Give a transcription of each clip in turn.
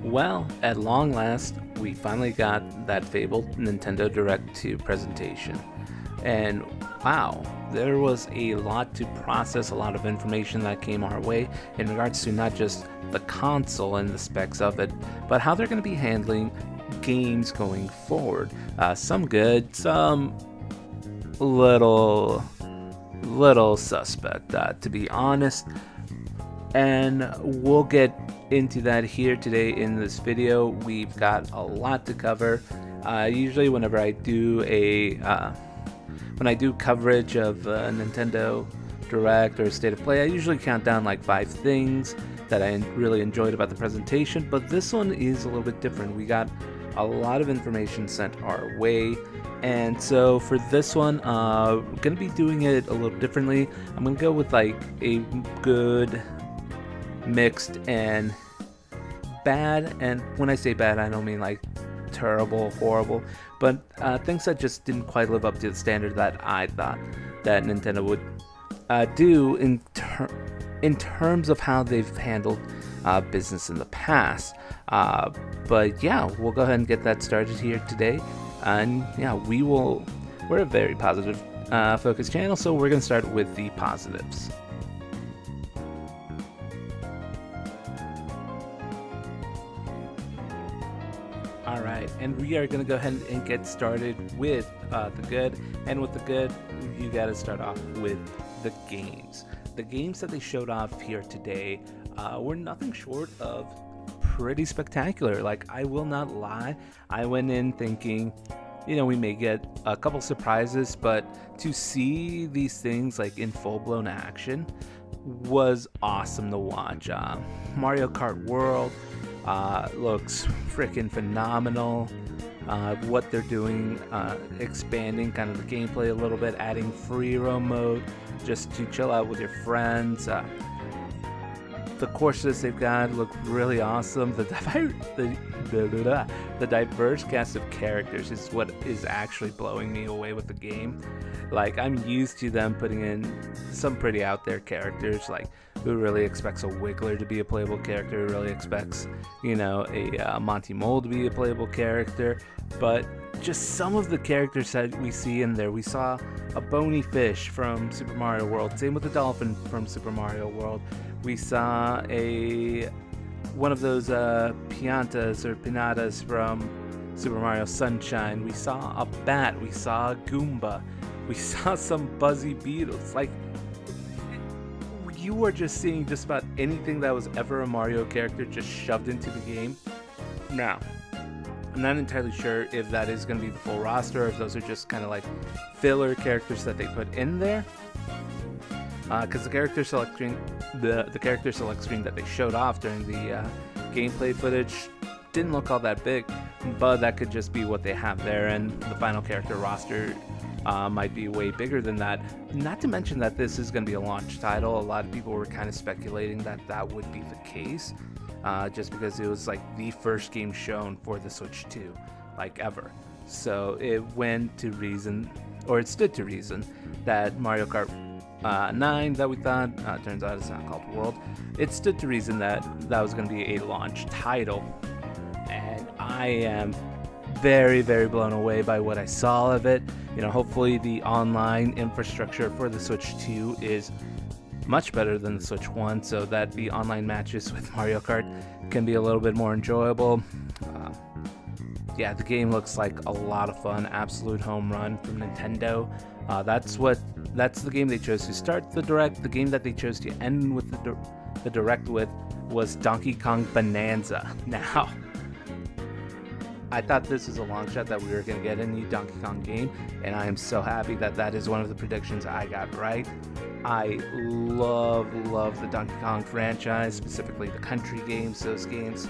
Well, at long last, we finally got that fabled Nintendo Direct 2 presentation. And wow, there was a lot to process, a lot of information that came our way in regards to not just the console and the specs of it, but how they're going to be handling games going forward. Some good, some little suspect, to be honest. And we'll get into that here today in this video. We've got a lot to cover. Usually whenever I do when I do coverage of Nintendo Direct or State of Play, I usually count down like 5 things that I really enjoyed about the presentation, but this one is a little bit different. We got a lot of information sent our way, and so for this one, we're going to be doing it a little differently. I'm going to go with like a good, mixed, and bad, and when I say bad, I don't mean like terrible, horrible, but things that just didn't quite live up to the standard that I thought that Nintendo would do in terms of how they've handled business in the past. But yeah, we'll go ahead and get that started here today, and yeah, we're a very positive focused channel, so we're going to start with the positives. Alright, and we are going to go ahead and get started with the good. And with the good, you got to start off with the games. The games that they showed off here today were nothing short of pretty spectacular. Like, I will not lie, I went in thinking, we may get a couple surprises, but to see these things like in full-blown action was awesome to watch. Mario Kart World looks freaking phenomenal. What they're doing, expanding kind of the gameplay a little bit, adding free roam mode just to chill out with your friends. The courses they've got look really awesome. The diverse cast of characters is what is actually blowing me away with the game. Like, I'm used to them putting in some pretty out there characters, like who really expects a Wiggler to be a playable character, who really expects, a Monty Mole to be a playable character, but just some of the characters that we see in there. We saw a bony fish from Super Mario World, same with the dolphin from Super Mario World. We saw one of those piantas or pinatas from Super Mario Sunshine. We saw a bat, we saw a Goomba, we saw some buzzy beetles. Like, you are just seeing just about anything that was ever a Mario character just shoved into the game. Now, I'm not entirely sure if that is going to be the full roster or if those are just kind of like filler characters that they put in there. Because the character select screen, the character select screen that they showed off during the gameplay footage didn't look all that big, but that could just be what they have there, and the final character roster might be way bigger than that. Not to mention that this is going to be a launch title. A lot of people were kind of speculating that that would be the case, just because it was like the first game shown for the Switch 2, like ever. So it went to reason, or it stood to reason, that Mario Kart 9 that we thought, turns out it's not called World, it stood to reason that that was going to be a launch title. And I am very, very blown away by what I saw of it. Hopefully the online infrastructure for the Switch 2 is much better than the Switch 1, so that the online matches with Mario Kart can be a little bit more enjoyable. Yeah, the game looks like a lot of fun. Absolute home run from Nintendo. That's the game they chose to start the Direct. The game that they chose to end with the Direct with was Donkey Kong Bonanza. Now, I thought this was a long shot that we were going to get a new Donkey Kong game, and I am so happy that that is one of the predictions I got right. I love the Donkey Kong franchise, specifically the country games. Those games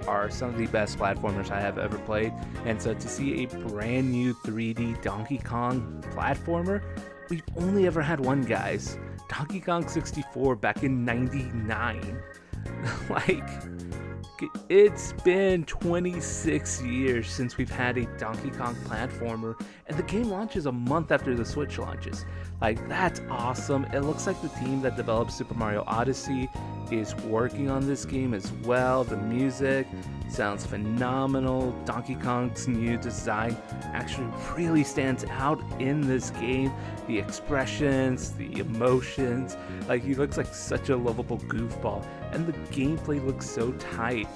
are some of the best platformers I have ever played, and so to see a brand new 3D Donkey Kong platformer, we've only ever had one, guys. Donkey Kong 64 back in '99. Like, It's been 26 years since we've had a Donkey Kong platformer, and the game launches a month after the Switch launches. Like, that's awesome. It looks like the team that developed Super Mario Odyssey is working on this game as well. The music sounds phenomenal. Donkey Kong's new design actually really stands out in this game. The expressions, the emotions, like, he looks like such a lovable goofball, and the gameplay looks so tight.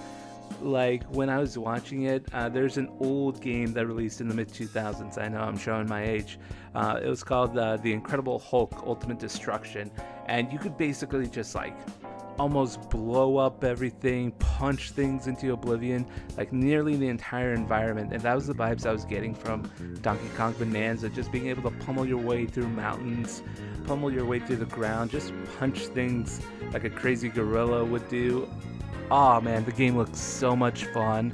Like, when I was watching it, there's an old game that released in the mid-2000s. I know I'm showing my age. It was called The Incredible Hulk Ultimate Destruction, and you could basically just, like, almost blow up everything, punch things into oblivion, like nearly the entire environment. And that was the vibes I was getting from Donkey Kong Bonanza, just being able to pummel your way through mountains, pummel your way through the ground, just punch things like a crazy gorilla would do. Oh man, the game looks so much fun.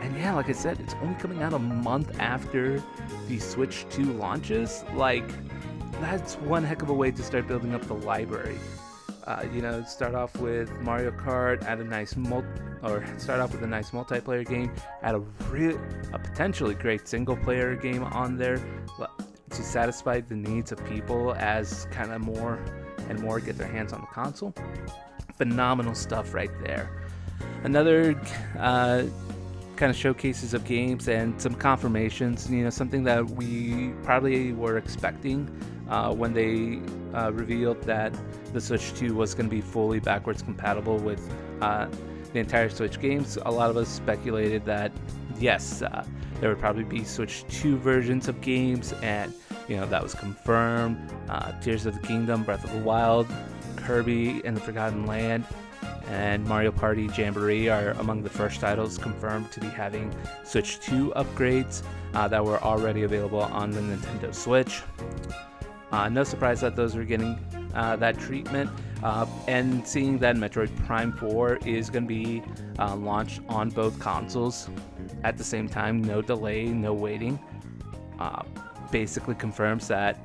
And yeah, like I said, it's only coming out a month after the Switch 2 launches. Like, that's one heck of a way to start building up the library. Start off with Mario Kart, add a nice start off with a nice multiplayer game, add a potentially great single player game on there to satisfy the needs of people as kind of more and more get their hands on the console. Phenomenal stuff right there. Another kind of showcases of games and some confirmations, something that we probably were expecting when they revealed that the Switch 2 was going to be fully backwards compatible with the entire Switch games. A lot of us speculated that, yes, there would probably be Switch 2 versions of games, and, that was confirmed. Tears of the Kingdom, Breath of the Wild, Kirby and the Forgotten Land, and Mario Party Jamboree are among the first titles confirmed to be having Switch 2 upgrades that were already available on the Nintendo Switch. No surprise that those were getting that treatment, and seeing that Metroid Prime 4 is going to be launched on both consoles at the same time, no delay, no waiting, basically confirms that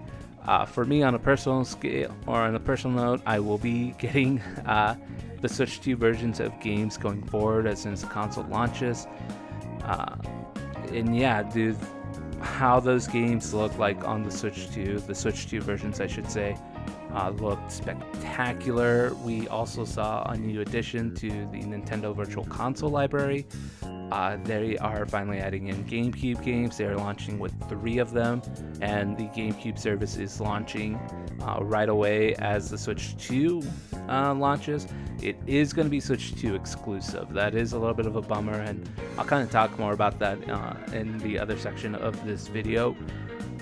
for me, on a personal scale or on a personal note, I will be getting the Switch 2 versions of games going forward as soon as the console launches. And yeah, dude, how those games look like on the Switch 2 versions, I should say, looked spectacular. We also saw a new addition to the Nintendo Virtual Console library. They are finally adding in GameCube games. They are launching with 3 of them, and the GameCube service is launching right away as the Switch 2 launches. It is going to be Switch 2 exclusive. That is a little bit of a bummer, and I'll kind of talk more about that in the other section of this video.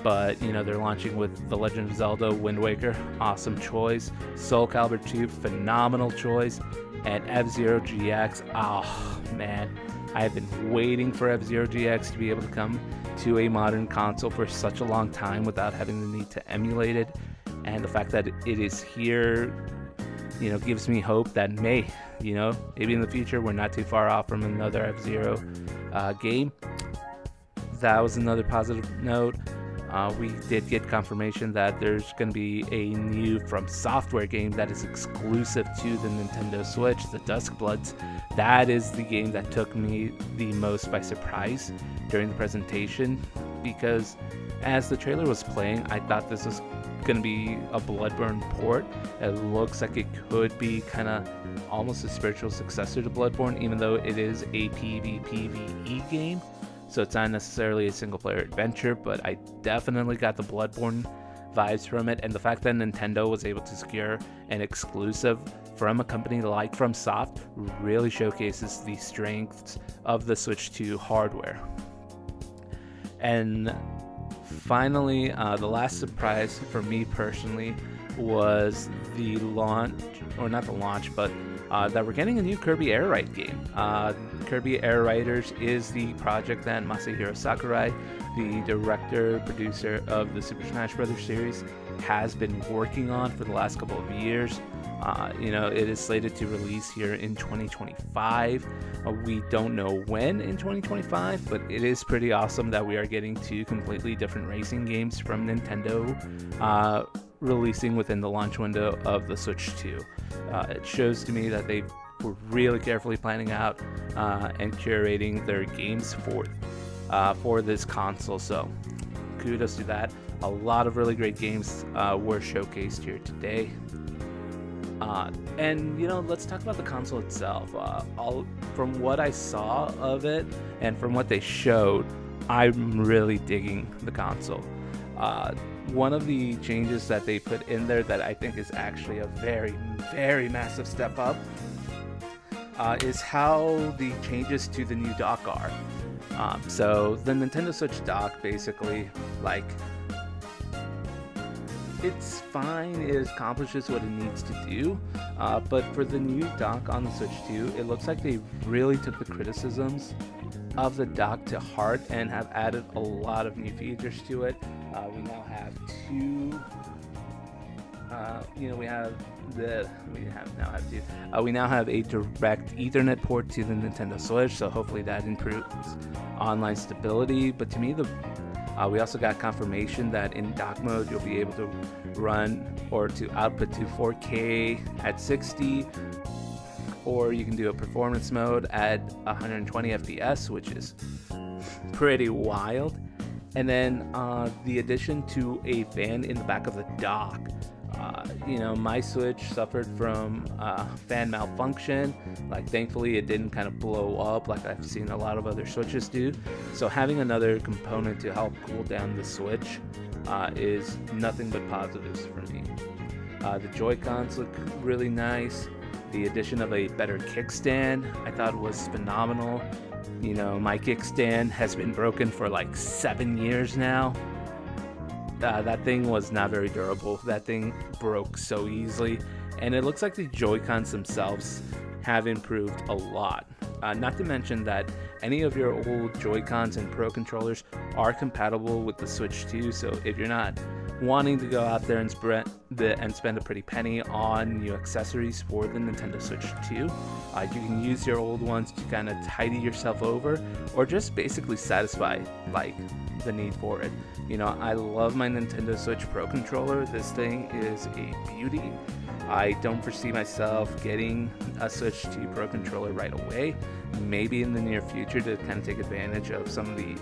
But, they're launching with The Legend of Zelda Wind Waker, awesome choice. Soul Calibur 2, phenomenal choice. And F-Zero GX, oh man, I have been waiting for F-Zero GX to be able to come to a modern console for such a long time without having the need to emulate it. And the fact that it is here, gives me hope that maybe in the future we're not too far off from another F-Zero game. That was another positive note. We did get confirmation that there's going to be a new From Software game that is exclusive to the Nintendo Switch, the Duskbloods. That is the game that took me the most by surprise during the presentation, because as the trailer was playing, I thought this was going to be a Bloodborne port. It looks like it could be kind of almost a spiritual successor to Bloodborne, even though it is a PvPvE game. So it's not necessarily a single-player adventure, but I definitely got the Bloodborne vibes from it. And the fact that Nintendo was able to secure an exclusive from a company like FromSoft really showcases the strengths of the Switch 2 hardware. And finally, the last surprise for me personally was the launch, or not the launch, but that we're getting a new Kirby Air Ride game. Kirby Air Riders is the project that Masahiro Sakurai, the director, producer of the Super Smash Bros. Series, has been working on for the last couple of years. It is slated to release here in 2025. We don't know when in 2025, but it is pretty awesome that we are getting 2 completely different racing games from Nintendo releasing within the launch window of the Switch 2. It shows to me that they've for really carefully planning out and curating their games for this console. So kudos to that. A lot of really great games were showcased here today. And let's talk about the console itself. From what I saw of it and from what they showed, I'm really digging the console. One of the changes that they put in there that I think is actually a very, very massive step up is how the changes to the new dock are. So the Nintendo Switch dock basically, it's fine, it accomplishes what it needs to do, but for the new dock on the Switch 2, it looks like they really took the criticisms of the dock to heart and have added a lot of new features to it. We now have we now have a direct Ethernet port to the Nintendo Switch, so hopefully that improves online stability. But to me, we also got confirmation that in dock mode you'll be able to run or to output to 4K at 60, or you can do a performance mode at 120 FPS, which is pretty wild. And then the addition to a fan in the back of the dock. My Switch suffered from fan malfunction. Thankfully it didn't kind of blow up like I've seen a lot of other Switches do. So having another component to help cool down the Switch is nothing but positives for me. The Joy-Cons look really nice. The addition of a better kickstand I thought was phenomenal. My kickstand has been broken for 7 years now. That thing was not very durable. That thing broke so easily, and it looks like the Joy-Cons themselves have improved a lot. Not to mention that any of your old Joy-Cons and Pro controllers are compatible with the Switch 2, so if you're not wanting to go out there and spend a pretty penny on new accessories for the Nintendo Switch 2, you can use your old ones to kind of tidy yourself over, or just basically satisfy the need for it. I love my Nintendo Switch Pro controller. This thing is a beauty. I don't foresee myself getting a Switch 2 Pro controller right away. Maybe in the near future to kind of take advantage of some of the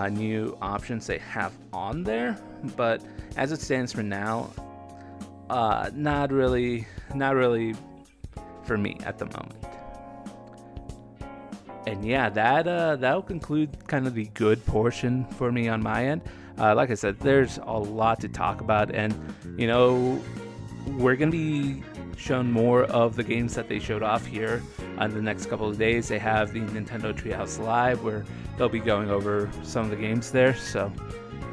new options they have on there, but as it stands for now, not really for me at the moment. And yeah, that'll conclude kind of the good portion for me on my end. Like I said, there's a lot to talk about, and we're gonna be shown more of the games that they showed off here on the next couple of days. They have the Nintendo Treehouse Live where they'll be going over some of the games there, so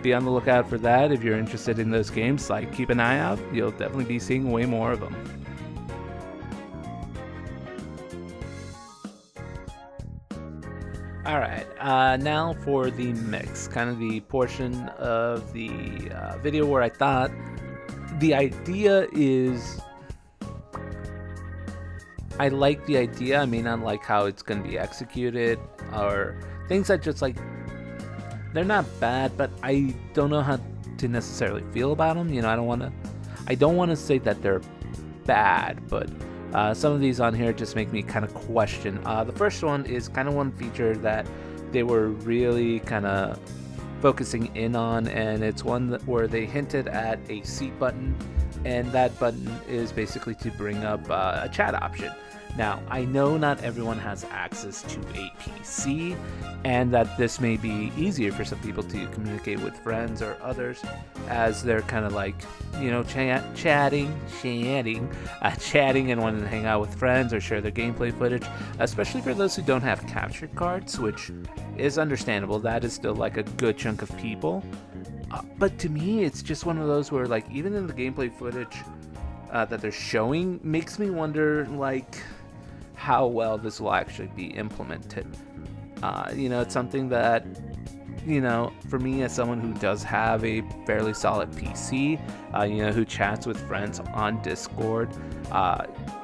be on the lookout for that. If you're interested in those games, keep an eye out. You'll definitely be seeing way more of them. Alright, now for the mix, kind of the portion of the video where I thought the idea is, I like the idea. I may not like how it's going to be executed, or things that just they're not bad, but I don't know how to necessarily feel about them. I don't want to say that they're bad, but some of these on here just make me kind of question. The first one is kind of one feature that they were really kind of focusing in on, and it's one where they hinted at a seat button, and that button is basically to bring up a chat option. Now, I know not everyone has access to a PC, and that this may be easier for some people to communicate with friends or others as they're kind of chatting and wanting to hang out with friends or share their gameplay footage, especially for those who don't have capture cards, which is understandable. That is still a good chunk of people. But to me, it's just one of those where even in the gameplay footage that they're showing makes me wonder how well this will actually be implemented. It's something that, for me as someone who does have a fairly solid PC, who chats with friends on Discord,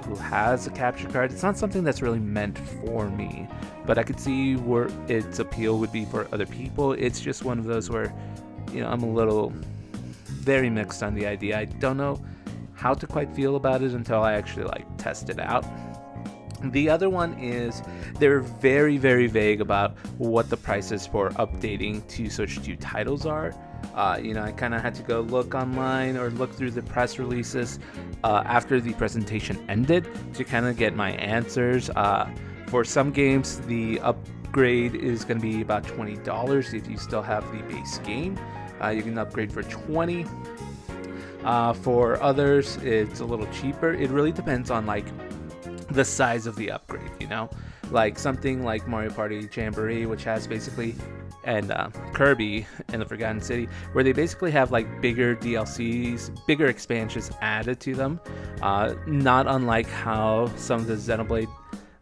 who has a capture card, it's not something that's really meant for me, but I could see where its appeal would be for other people. It's just one of those where, I'm a little very mixed on the idea. I don't know how to quite feel about it until I actually test it out. The other one is they're very, very vague about what the prices for updating to Switch 2 titles are. I kind of had to go look online or look through the press releases after the presentation ended to kind of get my answers. For some games, the upgrade is going to be about $20 if you still have the base game. You can upgrade for $20. For others, it's a little cheaper. It really depends on the size of the upgrade, like something like Mario Party Jamboree, which has basically, and Kirby and the Forgotten City, where they basically have bigger DLCs, bigger expansions added to them, not unlike how some of the Xenoblade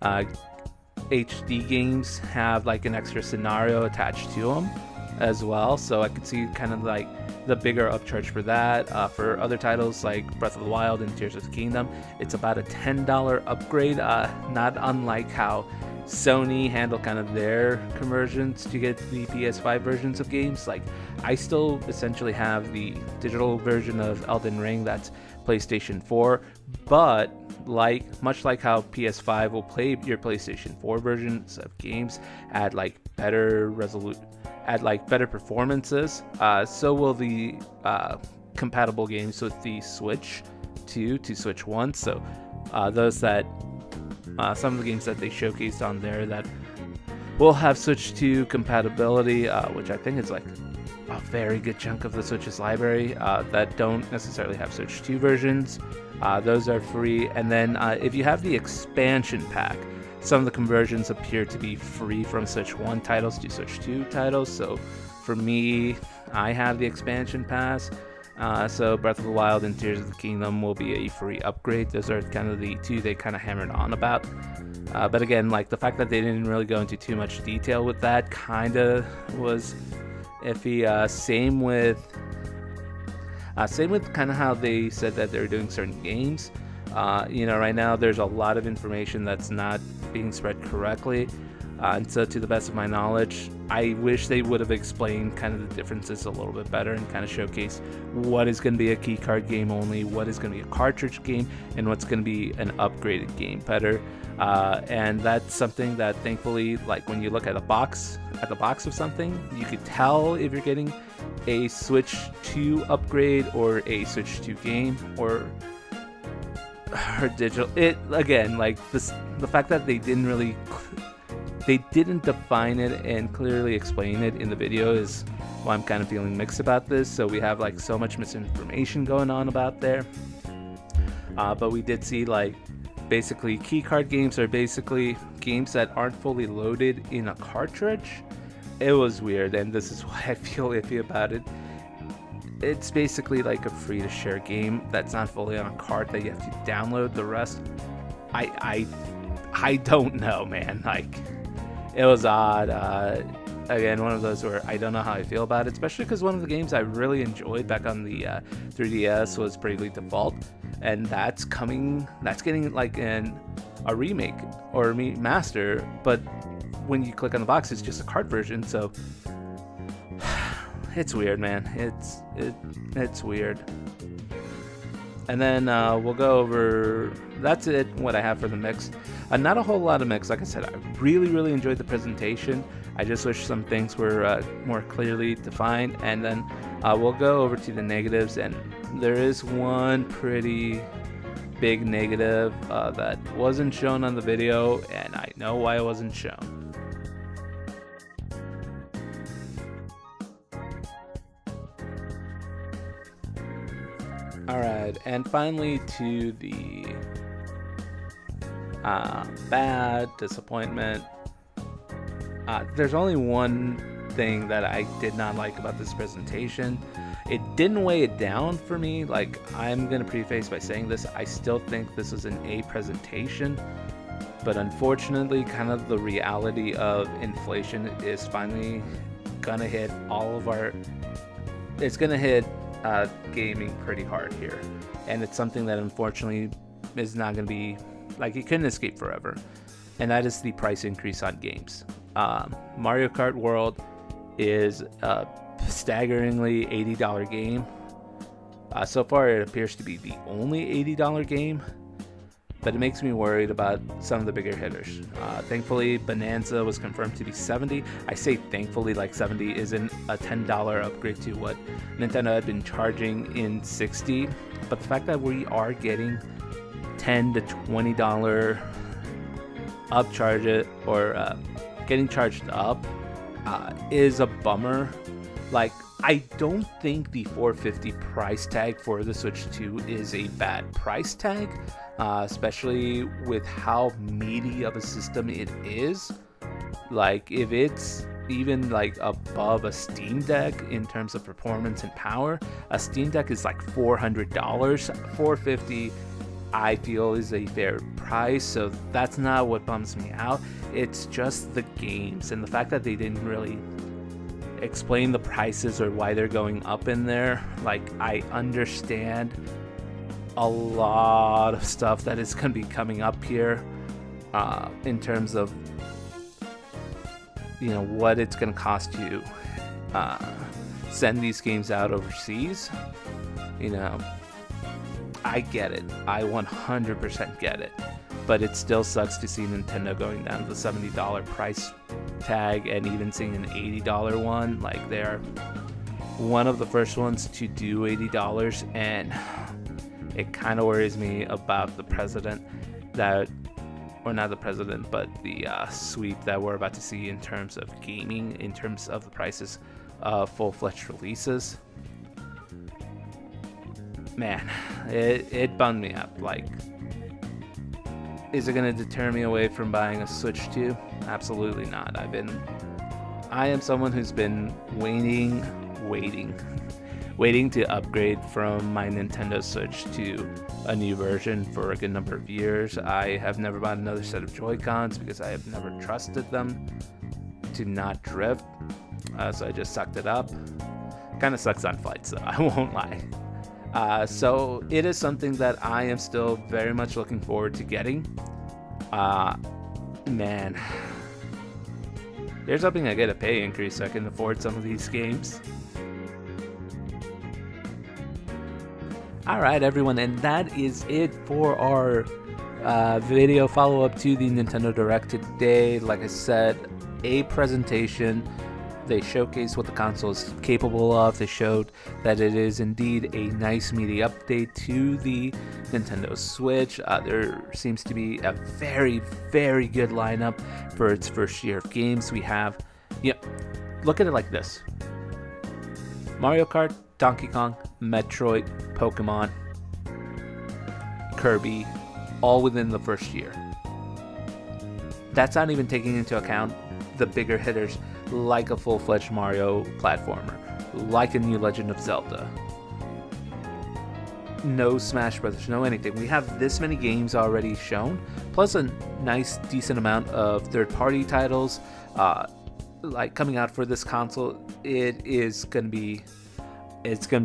HD games have an extra scenario attached to them as well. So I could see kind of the bigger upcharge for that. For other titles like Breath of the Wild and Tears of the Kingdom, it's about a $10 upgrade, not unlike how Sony handle kind of their conversions to get the PS5 versions of games. I still essentially have the digital version of Elden Ring that's PlayStation 4, but much like how PS5 will play your PlayStation 4 versions of games at better resolution, at better performances, so will the compatible games with the Switch 2 to Switch 1. So those that some of the games that they showcased on there that will have Switch 2 compatibility, which I think is a very good chunk of the Switch's library, that don't necessarily have Switch 2 versions. Those are free. And then if you have the expansion pack, some of the conversions appear to be free from Switch 1 titles to Switch 2 titles. So for me, I have the expansion pass. So Breath of the Wild and Tears of the Kingdom will be a free upgrade. Those are kind of the two they kind of hammered on about. But again, the fact that they didn't really go into too much detail with that kind of was iffy. Same with kind of how they said that they're doing certain games. Right now there's a lot of information that's not being spread correctly. And so to the best of my knowledge, I wish they would have explained kind of the differences a little bit better and kind of showcase what is going to be a keycard game only, what is going to be a cartridge game, and what's going to be an upgraded game better. And that's something that thankfully, when you look at the box of something, you could tell if you're getting a Switch 2 upgrade or a Switch 2 game or digital. It again, the fact that they didn't define it and clearly explain it in the video is why I'm kind of feeling mixed about this. So we have so much misinformation going on about there. But we did see basically keycard games are basically games that aren't fully loaded in a cartridge. It was weird, and this is why I feel iffy about it. It's basically a free to share game that's not fully on a cart that you have to download. The rest, I don't know, man. It was odd. Again, one of those where I don't know how I feel about it, especially because one of the games I really enjoyed back on the 3DS was Bravely Default, and that's getting a remake or a remaster, but when you click on the box, it's just a cart version. So it's weird, man. It's weird. And then we'll go over, that's it, what I have for the mix. Not a whole lot of mix. Like I said, I really, really enjoyed the presentation. I just wish some things were more clearly defined. And then we'll go over to the negatives. And there is one pretty big negative that wasn't shown on the video, and I know why it wasn't shown. Alright, and finally to the bad disappointment. There's only one thing that I did not like about this presentation. It didn't weigh it down for me. I'm going to preface by saying this, I still think this was an A presentation, but unfortunately, kind of the reality of inflation is finally going to hit it's going to hit gaming pretty hard here, and it's something that unfortunately is not going to be you couldn't escape forever, and that is the price increase on games. Mario Kart World is a staggeringly $80 game. So far it appears to be the only $80 game but it makes me worried about some of the bigger hitters. Thankfully, Bonanza was confirmed to be $70. I say thankfully, like $70 isn't a $10 upgrade to what Nintendo had been charging in $60, but the fact that we are getting $10 to $20 upcharge it, or getting charged up, is a bummer. Like, I don't think the $450 price tag for the Switch 2 is a bad price tag, especially with how meaty of a system it is. Like, if it's even like above a Steam Deck in terms of performance and power, a Steam Deck is like $400. $450 I feel is a fair price, so that's not what bums me out. It's just the games and the fact that they didn't really explain the prices or why they're going up in there. Like, I understand a lot of stuff that is going to be coming up here in terms of, you know, what it's going to cost you send these games out overseas. You know, I get it. I 100% get it. But it still sucks to see Nintendo going down to the $70 price tag and even seeing an $80 one. Like, they're one of the first ones to do $80, and it kind of worries me about the precedent that, or not the precedent, but the sweep that we're about to see in terms of gaming, in terms of the prices of full-fledged releases. Man, it bummed me up. Like, is it going to deter me away from buying a Switch 2? Absolutely not. I am someone who's been waiting to upgrade from my Nintendo Switch to a new version for a good number of years. I have never bought another set of Joy-Cons because I have never trusted them to not drift. So I just sucked it up. Kind of sucks on flights, though, I won't lie. So it is something that I am still very much looking forward to getting. Man, here's hoping I get a pay increase so I can afford some of these games. Alright everyone, and that is it for our video follow-up to the Nintendo Direct today. Like I said, a presentation. They showcased what the console is capable of. They showed that it is indeed a nice meaty update to the Nintendo Switch. There seems to be a very, very good lineup for its first year of games. We have, look at it like this: Mario Kart, Donkey Kong, Metroid, Pokemon, Kirby, all within the first year. That's not even taking into account the bigger hitters like a full-fledged Mario platformer, like a new Legend of Zelda. No Smash Brothers, no anything. We have this many games already shown, plus a nice decent amount of third-party titles like coming out for this console. It's gonna be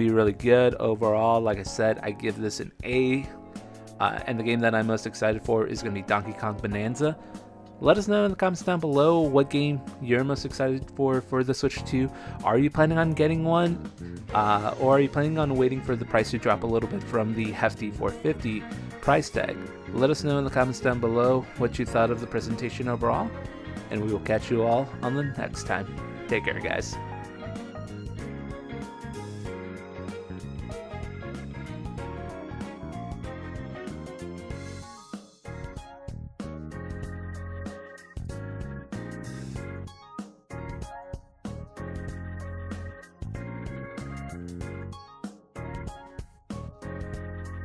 really good overall. Like I said, I give this an A, and the game that I'm most excited for is gonna be Donkey Kong Bonanza. Let us know in the comments down below what game you're most excited for the Switch 2. Are you planning on getting one? Or are you planning on waiting for the price to drop a little bit from the hefty $450 price tag? Let us know in the comments down below what you thought of the presentation overall, and we will catch you all on the next time. Take care, guys.